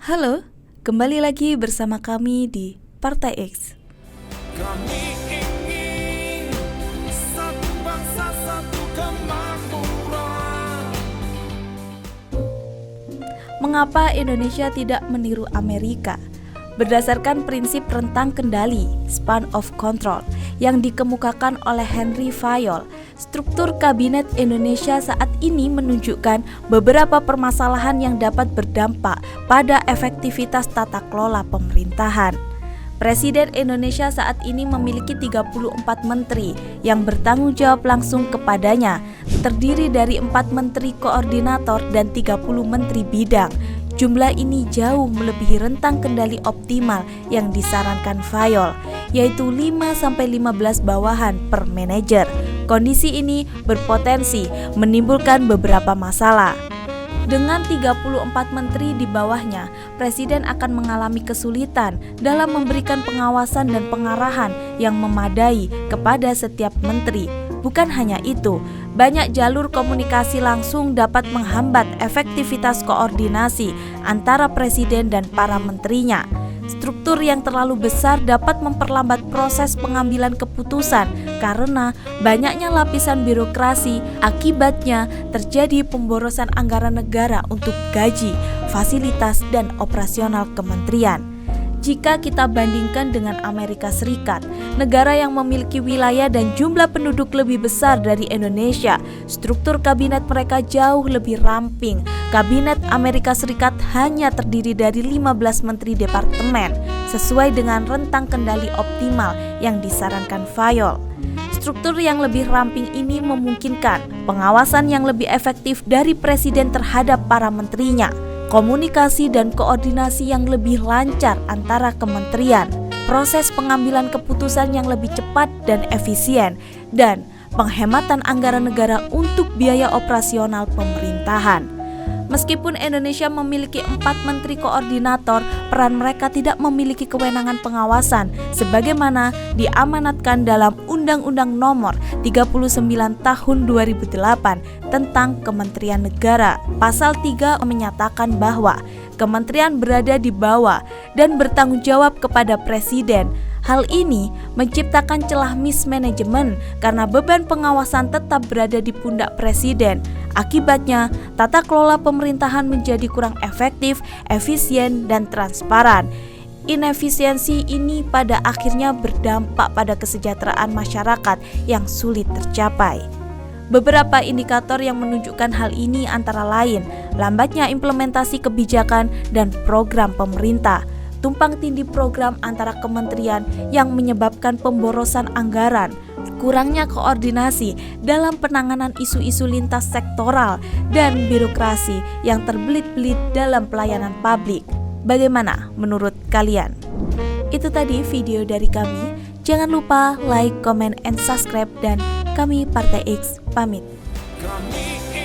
Halo, kembali lagi bersama kami di Partai X. Kami ingin satu bangsa, satu kemakmuran. Mengapa Indonesia tidak meniru Amerika? Berdasarkan prinsip rentang kendali (span of control) yang dikemukakan oleh Henry Fayol, struktur kabinet Indonesia saat ini menunjukkan beberapa permasalahan yang dapat berdampak pada efektivitas tata kelola pemerintahan. Presiden Indonesia saat ini memiliki 34 menteri yang bertanggung jawab langsung kepadanya, terdiri dari 4 menteri koordinator dan 30 menteri bidang. Jumlah ini jauh melebihi rentang kendali optimal yang disarankan Fayol, yaitu 5-15 bawahan per manajer. Kondisi ini berpotensi menimbulkan beberapa masalah. Dengan 34 menteri di bawahnya, Presiden akan mengalami kesulitan dalam memberikan pengawasan dan pengarahan yang memadai kepada setiap menteri. Bukan hanya itu, banyak jalur komunikasi langsung dapat menghambat efektivitas koordinasi antara Presiden dan para menterinya. Struktur yang terlalu besar dapat memperlambat proses pengambilan keputusan karena banyaknya lapisan birokrasi. Akibatnya terjadi pemborosan anggaran negara untuk gaji, fasilitas, dan operasional kementerian. Jika kita bandingkan dengan Amerika Serikat, negara yang memiliki wilayah dan jumlah penduduk lebih besar dari Indonesia, struktur kabinet mereka jauh lebih ramping. Kabinet Amerika Serikat hanya terdiri dari 15 menteri departemen, sesuai dengan rentang kendali optimal yang disarankan Fayol. Struktur yang lebih ramping ini memungkinkan pengawasan yang lebih efektif dari Presiden terhadap para menterinya, komunikasi dan koordinasi yang lebih lancar antara kementerian, proses pengambilan keputusan yang lebih cepat dan efisien, dan penghematan anggaran negara untuk biaya operasional pemerintahan. Meskipun Indonesia memiliki 4 menteri koordinator, peran mereka tidak memiliki kewenangan pengawasan sebagaimana diamanatkan dalam Undang-Undang Nomor 39 Tahun 2008 tentang Kementerian Negara. Pasal 3 menyatakan bahwa kementerian berada di bawah dan bertanggung jawab kepada Presiden. Hal ini menciptakan celah mismanagement karena beban pengawasan tetap berada di pundak Presiden. Akibatnya, tata kelola pemerintahan menjadi kurang efektif, efisien, dan transparan. Inefisiensi ini pada akhirnya berdampak pada kesejahteraan masyarakat yang sulit tercapai. Beberapa indikator yang menunjukkan hal ini antara lain lambatnya implementasi kebijakan dan program pemerintah, tumpang tindih program antara kementerian yang menyebabkan pemborosan anggaran, kurangnya koordinasi dalam penanganan isu-isu lintas sektoral, dan birokrasi yang terbelit-belit dalam pelayanan publik. Bagaimana menurut kalian? Itu tadi video dari kami. Jangan lupa like, comment, and subscribe, dan kami Partai X pamit. Kami